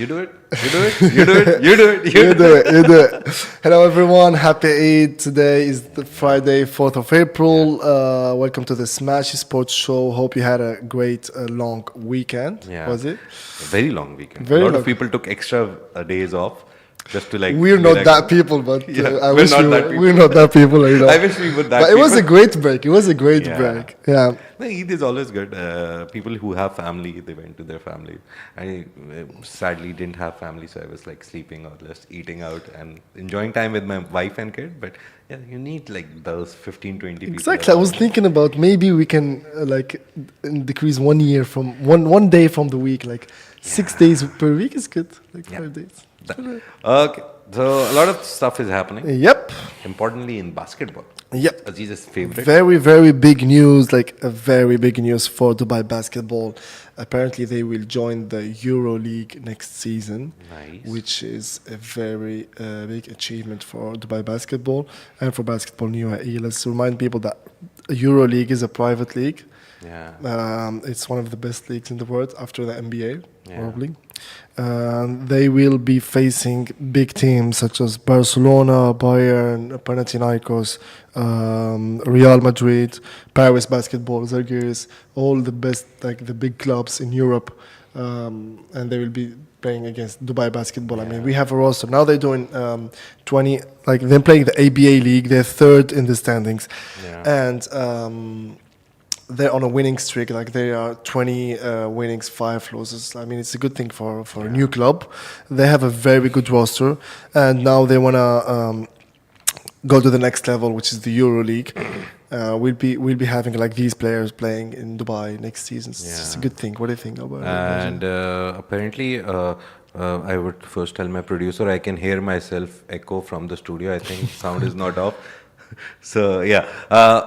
You do it. You do it. You do it. You do it. You do it. You do it. Hello, everyone. Happy Eid. Today is the Friday, 4th of April. Welcome to the Smashi Sports Show. Hope you had a great long weekend. Yeah. Was it? A very long weekend. Very a lot long. of people took extra days off just to We're not that people, but I we're wish not we that were. people. We're not that people. You know. I wish we were that But it was a people. great break. It was a great Yeah. break. Yeah. The Eid is always good. People who have family, they went to their family. I sadly didn't have family, so I was like sleeping or just eating out and enjoying time with my wife and kid. But yeah, you need like those 15, 20 people. Exactly. I was thinking about maybe we can decrease 1 year from one day from the week. Like 6 days per week is good. Like 5 days. Okay. So a lot of stuff is happening. Yep. Importantly in basketball. Yep. Aziz's favorite. Very, very big news, like a very big news for Dubai basketball. Apparently, they will join the Euroleague next season, Nice. which is a very big achievement for Dubai basketball and for basketball in UAE. Let's remind people that Euroleague is a private league. Yeah. It's one of the best leagues in the world after the NBA, Yeah. probably. They will be facing big teams such as Barcelona, Bayern, Panathinaikos, Real Madrid, Paris Basketball, Zalgiris, all the best, like the big clubs in Europe, and they will be playing against Dubai basketball. I mean, we have a roster now. They're doing 20, like they're playing the ABA league. They're third in the standings, and they're on a winning streak. Like they are 20 winnings, 5 losses. I mean, it's a good thing for a new club. They have a very good roster, and now they wanna go to the next level, which is the EuroLeague. We'll be having like these players playing in Dubai next season. It's just a good thing. What do you think about it? And apparently, I would first tell my producer I can hear myself echo from the studio. I think sound is not off. So yeah,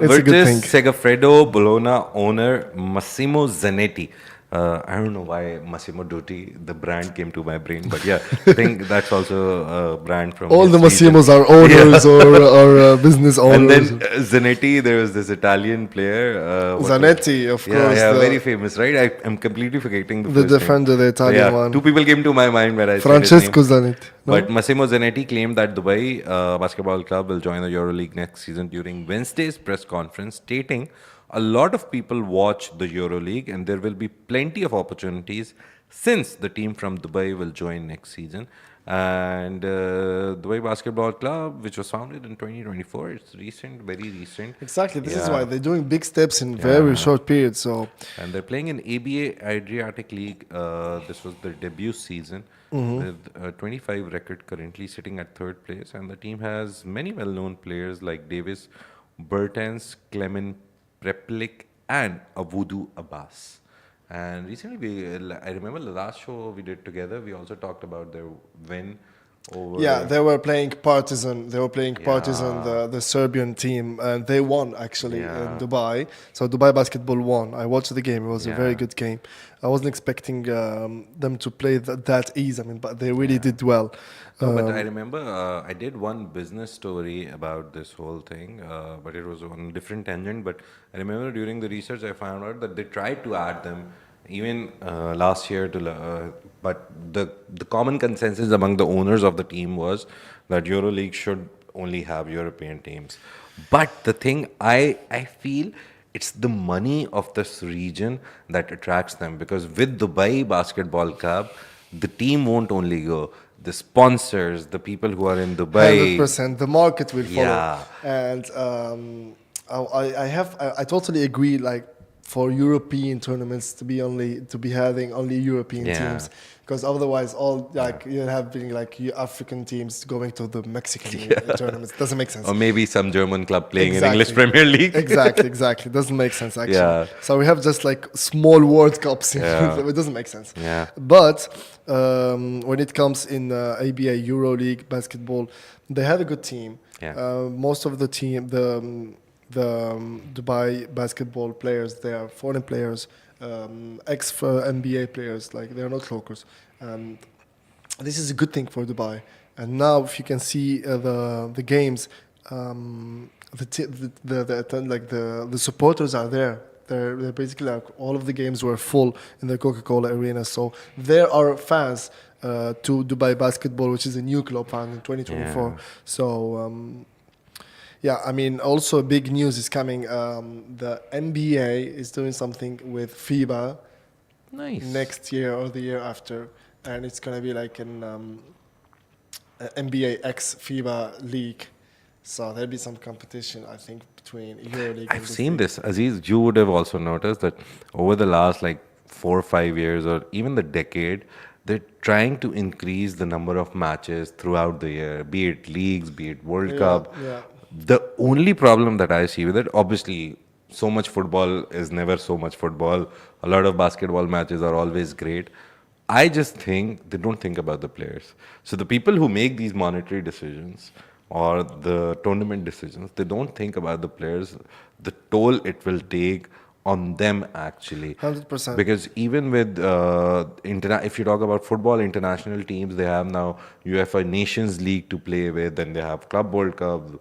It's a good thing. Segafredo Bologna owner Massimo Zanetti. I don't know why Massimo Dutti, the brand, came to my brain, but yeah, I think that's also a brand from All his the region. Massimos are owners or business owners. And then Zanetti, there was this Italian player. Zanetti, of course, Yeah, the- very famous, right? I'm completely forgetting the the first name. defender, the Italian one. Two people came to my mind when I Francesco said his name. Zanetti. No? But Massimo Zanetti claimed that Dubai Basketball Club will join the EuroLeague next season during Wednesday's press conference, stating a lot of people watch the EuroLeague and there will be plenty of opportunities since the team from Dubai will join next season. And Dubai Basketball Club, which was founded in 2024, it's recent, very recent. Exactly. This is Yeah. why they're doing big steps in very short period. So And they're playing in ABA Adriatic League. This was their debut season with a 25 record, currently sitting at third place. And the team has many well-known players like Davis Bertens, Clement Preplik, and Avudu Abbas. And recently, I remember the last show we did together, we also talked about their win over... yeah, they were playing Partizan. They were playing Partizan, the Serbian team, and they won actually in Dubai. So Dubai basketball won. I watched the game. It was a very good game. I wasn't expecting them to play that easy. I mean, but they really did well. No, but I remember I did one business story about this whole thing, but it was on a different tangent. But I remember during the research, I found out that they tried to add them even last year. But the common consensus among the owners of the team was that EuroLeague should only have European teams. But the thing I feel it's the money of this region that attracts them, because with Dubai Basketball Club, the team won't only go. The sponsors, the people who are in Dubai. 100%. The market will follow. Yeah. And I totally agree. Like for European tournaments to be having only European teams, because otherwise you're having like African teams going to the Mexican tournaments. Doesn't make sense. Or maybe some German club playing in English Premier League. exactly. Doesn't make sense actually. Yeah. So we have just like small World Cups. It doesn't make sense. Yeah. But when it comes in ABA EuroLeague basketball, they have a good team. Yeah. Most of the team, the Dubai basketball players, they are foreign players, ex-NBA players. Like they're not locals. And this is a good thing for Dubai. And now, if you can see the games, the supporters are there. They're basically like all of the games were full in the Coca-Cola arena. So there are fans to Dubai Basketball, which is a new club founded in 2024. Yeah. So yeah, I mean, also big news is coming. The NBA is doing something with FIBA Nice. next year or the year after, and it's gonna be like an NBA X FIBA league. So there'll be some competition, I think, between Euroleague. and I've this seen league. this, Aziz. You would have also noticed that over the last like 4 or 5 years, or even the decade, they're trying to increase the number of matches throughout the year, be it leagues, be it World Cup. Yeah. The only problem that I see with it, obviously, so much football is never so much football. A lot of basketball matches are always great. I just think they don't think about the players. So the people who make these monetary decisions or the tournament decisions, they don't think about the players, the toll it will take on them actually. 100%. Because even with if you talk about football international teams, they have now UEFA Nations League to play with, then they have Club World Cup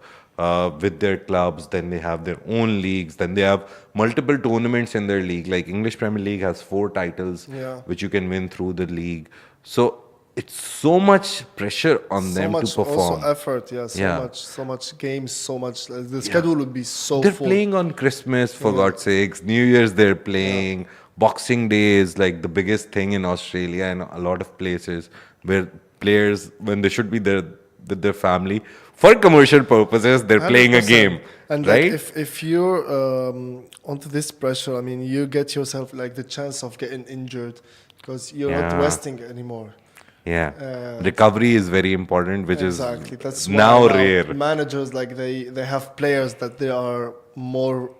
with their clubs, then they have their own leagues, then they have multiple tournaments in their league. Like English Premier League has 4 titles Yeah. which you can win through the league. So it's so much pressure on So them much to perform. also effort, yeah. Yeah. So much games, so much. The schedule would be so They're full. playing on Christmas, for God's sakes. New Year's, they're playing. Boxing Day is like the biggest thing in Australia and a lot of places where players, when they should be there with their family, for commercial purposes, they're playing a 100%. game. And right? like if you're onto this pressure, I mean, you get yourself like the chance of getting injured because you're not Yeah. resting anymore. Yeah. Uh, Recovery is very important, which Exactly. is That's now why rare. managers like they have players that they are more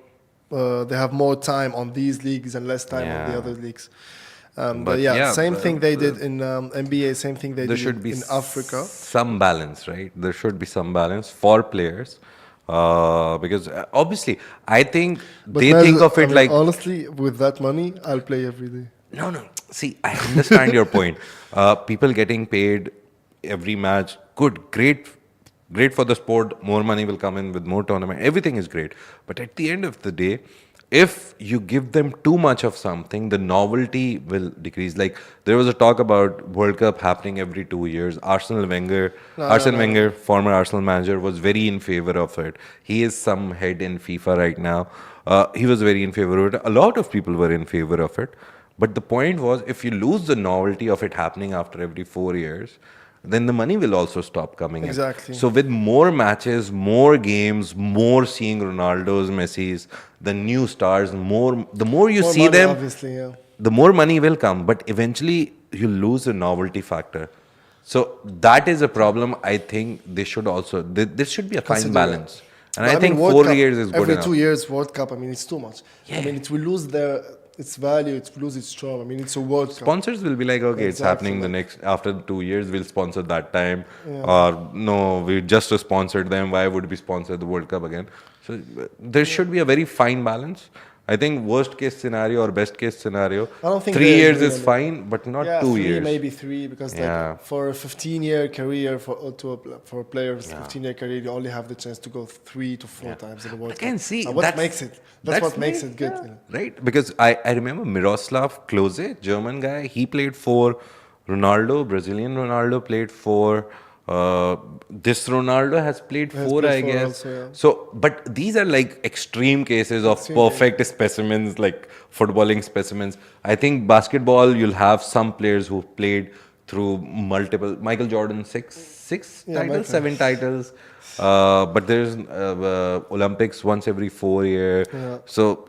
they have more time on these leagues and less time on the Yeah. other leagues. But But yeah, yeah, same thing they did in NBA. Same thing they There did should be in Africa. some balance, right? There should be some balance for players. Because obviously, I think they Mel, think of I it mean, like, honestly, with that money, I'll play every day. no, no. See, I understand your point. People getting paid every match, good, great for the sport. More money will come in with more tournament. Everything is great. But at the end of the day, if you give them too much of something, the novelty will decrease. Like there was a talk about World Cup happening every 2 years. Arsene Wenger, former Arsenal manager, was very in favor of it. He is some head in FIFA right now. He was very in favor of it. A lot of people were in favor of it. But the point was, if you lose the novelty of it happening after every 4 years, then the money will also stop coming Exactly. in. So with more matches, more games, more seeing Ronaldo's, Messi's, the new stars, the more you More see money, them, obviously, yeah. the more money will come. But eventually, you lose the novelty factor. So that is a problem. I think they should also. There should be a fine Consider balance. And But I think World 4 Cup, years is good every enough. 2 years World Cup. I mean, it's too much. I Yeah. mean, it will lose its value. It will lose its charm. I mean, it's a World Cup. Sponsors will be like, okay, it's Exactly, happening the like- next after 2 years. We'll sponsor that time, or no, we just sponsored them. Why would we sponsor the World Cup again? So there should be a very fine balance. I think worst case scenario or best case scenario, I don't think 3 they years agree is on it. fine, but not Yeah, 2 three, years. maybe 3, because Yeah. like for a 15-year career for players, 15-year career, you only have the chance to go 3 to 4 times in the World Again, Cup. see, And what that's- makes it? That's what makes it good. yeah, You know? right? Because I remember Miroslav Klose, German guy, he played for Ronaldo, Brazilian Ronaldo played for. This Ronaldo has played Has 4, played I 4 guess. also, yeah. So, but these are like extreme cases of Extreme perfect specimens, like footballing specimens. I think basketball, you'll have some players who played through multiple. Michael Jordan, six Yeah, titles, Michael. 7 titles. But there's Olympics once every 4 years. Yeah. So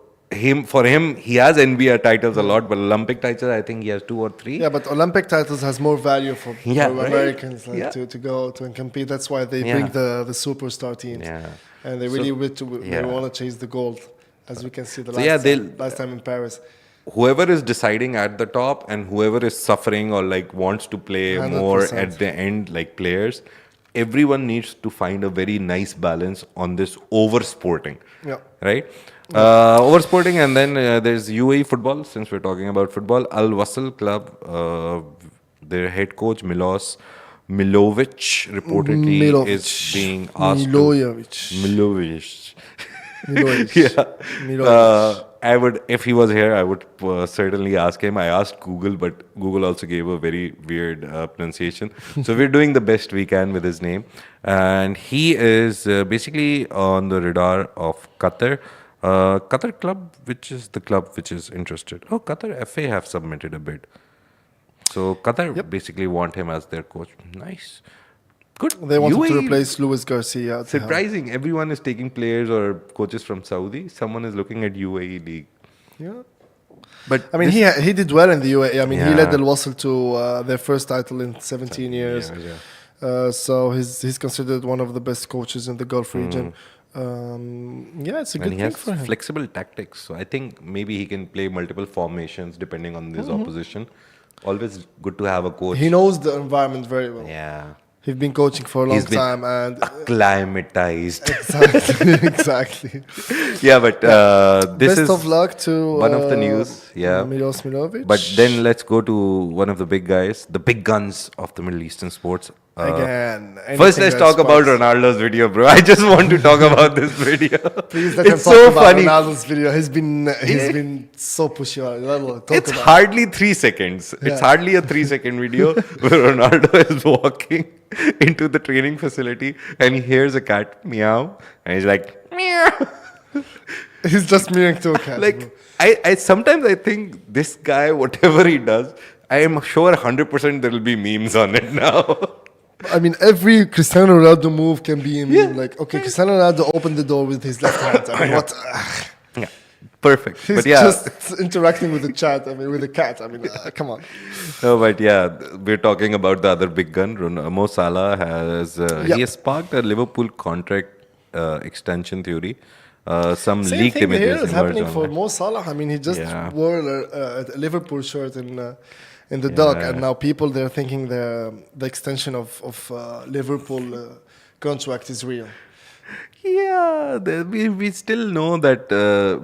for him, he has NBA titles a lot, but Olympic titles, I think he has 2 or 3. Yeah, but Olympic titles has more value for Yeah, right. Americans like, Yeah. to go to and compete. That's why they Yeah. bring the superstar teams, Yeah. and they So- really yeah. they want to chase the gold, as we can see the So yeah, last time in Paris. Whoever is deciding at the top and whoever is suffering or like wants to play more 100%. at the end, like players, everyone needs to find a very nice balance on this over sporting. Yeah. Right? Over sporting, and then there's UAE football. Since we're talking about football, Al Wasl club, their head coach Milos Milojevic reportedly is being asked Milojevic. Milojevic. Milojevic. Yeah. Milojevic. I would, if he was here, I would certainly ask him. I asked Google, but Google also gave a very weird pronunciation. So we're doing the best we can with his name. And he is basically on the radar of Qatar. Qatar club, which is the club which is interested. Oh, Qatar FA have submitted a bid. So Qatar basically want him as their coach. Nice. Good. They wanted to UAE, replace Luis Garcia. At the helm. surprising. Everyone is taking players or coaches from Saudi. Someone is looking at UAE league. Yeah. But I mean, he did well in the UAE. I mean, he Yeah. led Al Wasl to their first title in 17 years. So he's considered one of the best coaches in the Gulf region. Yeah, it's a And good he thing has for him. flexible tactics. So I think maybe he can play multiple formations depending on his opposition. Always good to have a coach. He knows the environment very well. Yeah. He's been coaching for a long He's been time, and acclimatized. exactly, exactly. Yeah, but this Best is of luck to one of the news. Yeah. Milos Milojevic. But then let's go to one of the big guys, the big guns of the Middle Eastern sports. Again, First, anything let's that talk about sparks- Ronaldo's video, bro. I just want to talk about this video. Please let him It's talk so about funny. Ronaldo's video. He's been so pushy. Talk It's about hardly 3 seconds. It's hardly a 3-second video where Ronaldo is walking into the training facility and he hears a cat meow and he's like, meow. He's just mirroring to a cat. bro. Like, I sometimes I think this guy, whatever he does, I am sure 100% there will be memes on it now. I mean, every Cristiano Ronaldo move can be a meme. Yeah. Like, okay, Cristiano Ronaldo opened the door with his left hand. I mean, what? Yeah, perfect. He's But yeah, just interacting with the chat. I mean, with the cat. I mean, come on. no, but yeah, we're talking about the other big gun. Mo Salah has he has sparked a Liverpool contract extension theory. Some Same leaked thing here images is happening emerged for online. Mo Salah. I mean, he just Yeah. wore a Liverpool shirt in the dock, and now people they're thinking the extension of Liverpool contract is real. Yeah, we still know that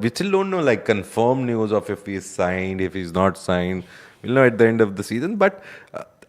we still don't know like confirmed news of if he's signed, if he's not signed. We'll know at the end of the season. But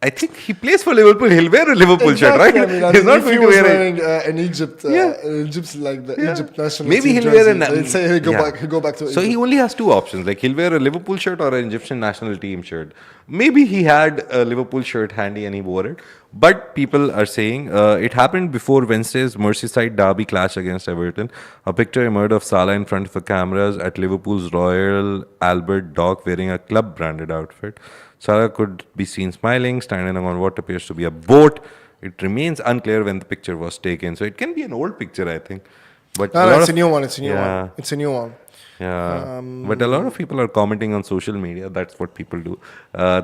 I think he plays for Liverpool. He'll wear a Liverpool shirt, right? I mean, He's not if he going to was wear wearing an Egypt, Yeah. Egypt's like the Yeah. Egypt national Maybe team he'll wear jersey. They'll say he'll go back to So Egypt. he only has two options. Like he'll wear a Liverpool shirt or an Egyptian national team shirt. Maybe he had a Liverpool shirt handy and he wore it. But people are saying it happened before Wednesday's Merseyside derby clash against Everton. A picture emerged of Salah in front of the cameras at Liverpool's Royal Albert Dock wearing a club branded outfit. Salah could be seen smiling, standing on what appears to be a boat. It remains unclear when the picture was taken. So it can be an old picture, I think. But No, a no, lot it's of- a new one. It's a new Yeah. one. It's a new one. Yeah, but a lot of people are commenting on social media. That's what people do.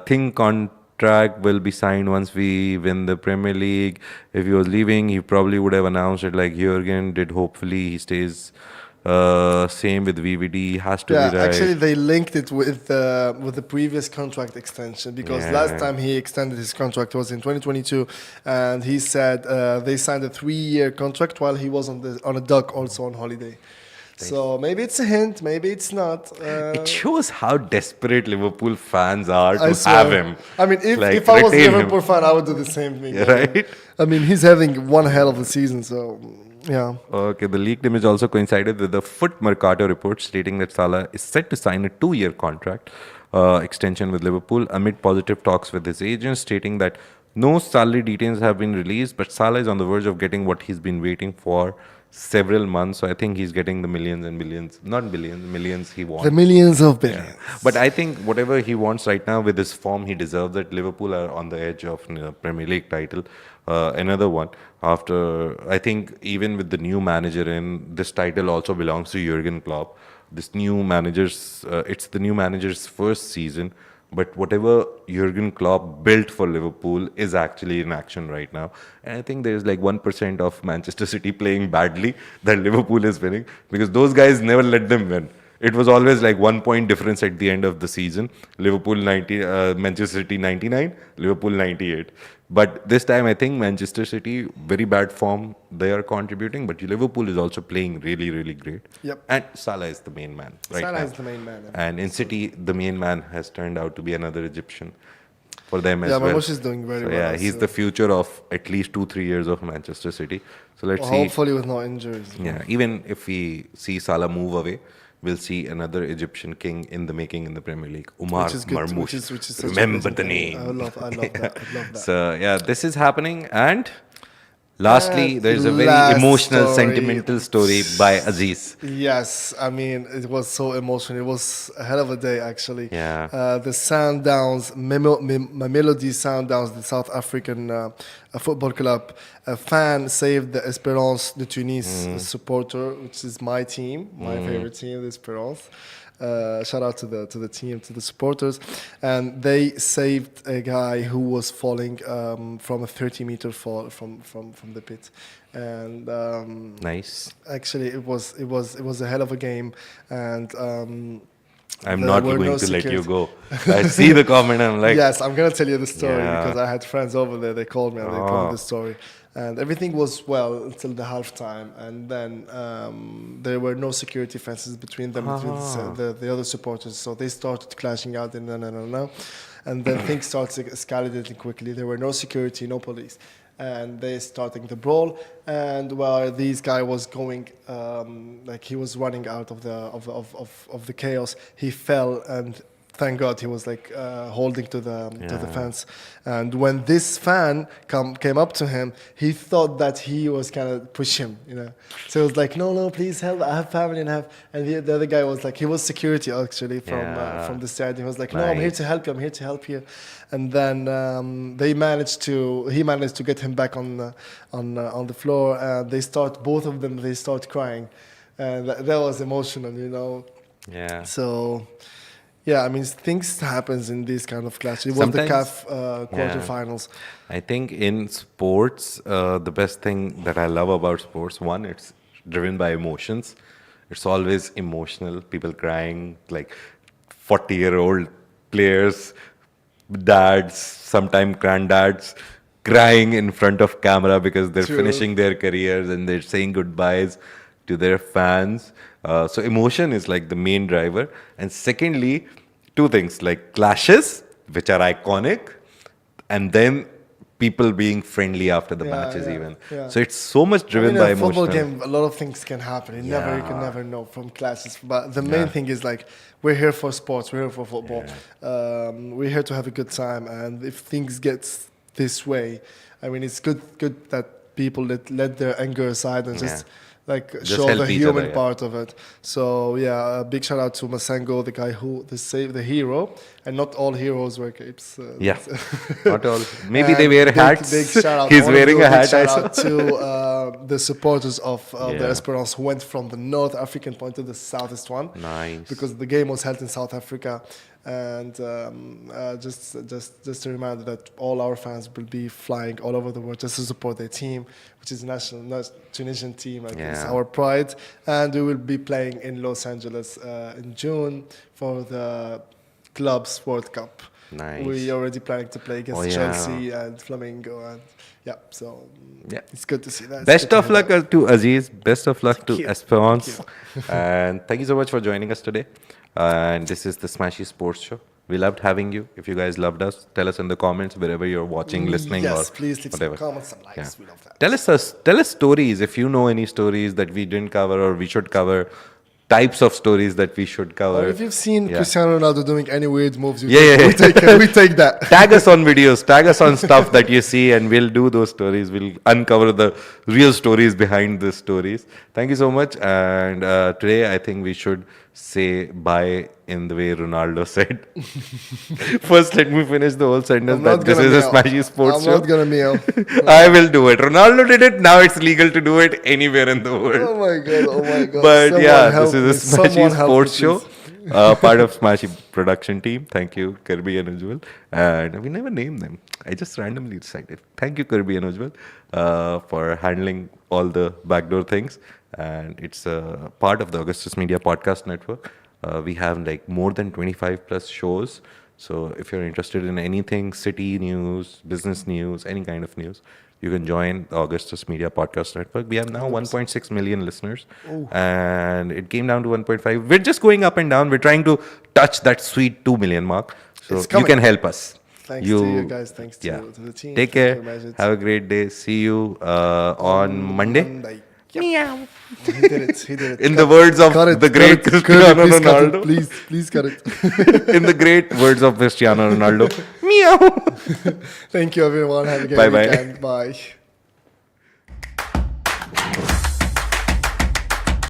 Think contract will be signed once we win the Premier League. If he was leaving, he probably would have announced it like Jurgen did. Hopefully, he stays. Same with VVD. Has to Yeah, be right. actually, they linked it with the previous contract extension because last Yeah. time he extended his contract was in 2022, and he said they signed a 3-year contract while he was on a dock also on holiday. So maybe it's a hint, maybe it's not. It shows how desperate Liverpool fans are I to swear. have him. I mean, if, Like, if I was a retain him. Liverpool fan, I would do the same thing. Yeah, right? I mean, he's having one hell of a season, so yeah. Okay, the leaked image also coincided with the Foot Mercato report stating that Salah is set to sign a 2-year contract extension with Liverpool amid positive talks with his agent, stating that no salary details have been released, but Salah is on the verge of getting what he's been waiting for several months. So I think he's getting the millions and millions, not billions, millions he wants. The millions of billions. But I think whatever he wants right now with his form, he deserves it. Liverpool are on the edge of Premier League title, another one. After I think even with the new manager in, this title also belongs to Jurgen Klopp. This new manager's, it's the new manager's first season. But whatever Jurgen Klopp built for Liverpool is actually in action right now. And I think there's like 1% of Manchester City playing badly that Liverpool is winning because those guys never let them win. It was always like 1 point difference at the end of the season. Liverpool 90, Manchester City 99, Liverpool 98. But this time, I think Manchester City, very bad form, they are contributing. But Liverpool is also playing really, really great. Yep. And Salah is the main man right Salah now. is the main man. And in City, the main man has turned out to be another Egyptian for them as Yeah, well. Mamush is doing very So, well. yeah, he's so- the future of at least 2-3 years of Manchester City. So let's see. Hopefully with no injuries. Yeah, even if we see Salah move away, we'll see another Egyptian king in the making in the Premier League. Umar Which is good. Marmoush. Which is such Remember amazing the thing. name. I love that. I love that. So yeah, this is happening. And lastly, And there's a very last emotional, story. sentimental story by Aziz. Yes, I mean it was so emotional. It was a hell of a day, actually. Yeah. The Sundowns, Mamelodi Sundowns, the South African football club, a fan saved the Esperance de Tunis supporter, which is my team, my favorite team, the Esperance. Shout out to the team, to the supporters, and they saved a guy who was falling from a 30-meter fall from the pit, and Nice. actually it was a hell of a game, and I'm there not were going no to let you security. go. I see the comment. I'm like, Yes, I'm gonna tell you the story Yeah. because I had friends over there. They called me and they told Oh. me the story, and everything was well until the halftime, and then there were no security fences between them, between the other supporters. So they started clashing out, and and then things started escalating quickly. There were no security, no police, and they starting the brawl. And while this guy was going, like he was running out of the chaos, he fell, and thank God he was like holding to the fence. And when this fan came up to him, he thought that he was kind of push him, you know. So he was like, no, please help, I have family and the other guy was like, he was security actually from the stadium. He was like, no, I'm here Nice. to help you, I'm here to help you. And then he managed to get him back on the floor, and both of them start crying, and that was emotional, you know. yeah. So, yeah, I mean, things happens in these kind of clashes. It was the Sometimes- CAF quarterfinals. I think in sports, the best thing that I love about sports, one, it's driven by emotions. It's always emotional. People crying, like 40-year-old players, dads, sometimes granddads, crying in front of camera because they're True. finishing their careers and they're saying goodbyes to their fans. So emotion is like the main driver. And secondly, two things like clashes, which are iconic, and then people being friendly after the matches even. yeah. So it's so much driven in by a football emotional. game, a lot of things can happen. You can Yeah. never know from classes. But the main thing is like we're here for sports. We're here for football. We're here to have a good time. And if things get this way, I mean, it's good that people let their anger aside and just show help the each human other, yeah. part of it. So yeah, a big shout out to Masengo, the guy who saved the hero. And not all heroes wear capes. Yeah, not all. Maybe they And wear hats. Big shout out. He's I wanna wearing do a hat. Big I shout saw. out to the supporters of the Yeah. Esperance who went from the North African point to the southeast one. Nice. Because the game was held in South Africa, and just a reminder that all our fans will be flying all over the world just to support their team, which is national Tunisian team. Like it's Yeah. our pride, and we will be playing in Los Angeles in June for the Clubs World Cup. Nice. We already planning to play against Oh, yeah. Chelsea and Flamengo, and so Yeah. it's good to see that. It's Best good to of hear luck that. to Aziz. Best of luck to you. Esperance. And thank you so much for joining us today. And this is the Smashi Sports Show. We loved having you. If you guys loved us, tell us in the comments wherever you're watching, listening, Yes, or please leave whatever. some comments, some likes. Yeah. We love that. Tell us stories if you know any stories that we didn't cover or we should cover. Types of stories that we should cover. Or if you've seen Yeah. Cristiano Ronaldo doing any weird moves, Yeah, yeah. we take that. Tag us on videos, tag us on stuff that you see, and we'll do those stories. We'll uncover the real stories behind the stories. Thank you so much. And today, I think we should say bye in the way Ronaldo said. First, let me finish the whole sentence that this is a Smashi Sports I'm Show. not gonna meow. I will do it. Ronaldo did it. Now it's legal to do it anywhere in the world. Oh my god. But Someone yeah, help this is a me. Someone Smashi help Sports me, Show, please. part of Smashi production team. Thank you, Kirby and Ujjwal. And we never named them. I just randomly decided. Thank you, Kirby and Ujjwal, for handling all the backdoor things. And it's a part of the Augustus Media Podcast Network. We have like more than 25 plus shows. So if you're interested in anything, city news, business news, any kind of news, you can join the Augustus Media Podcast Network. We have now 1.6 million listeners, and it came down to 1.5. We're just going up and down. We're trying to touch that sweet 2 million mark. So It's you coming. can help us. Thanks to you guys. Thanks to the team. Take Thank you, care. Majid. Have a great day. See you on Monday. Meow. He did it. He did it. In the words of Cut it, the cut great it, cut it, Cristiano please cut it, Ronaldo. please cut it. In the great words of Cristiano Ronaldo. Meow. Thank you, everyone. Have a great Bye-bye. weekend. Bye.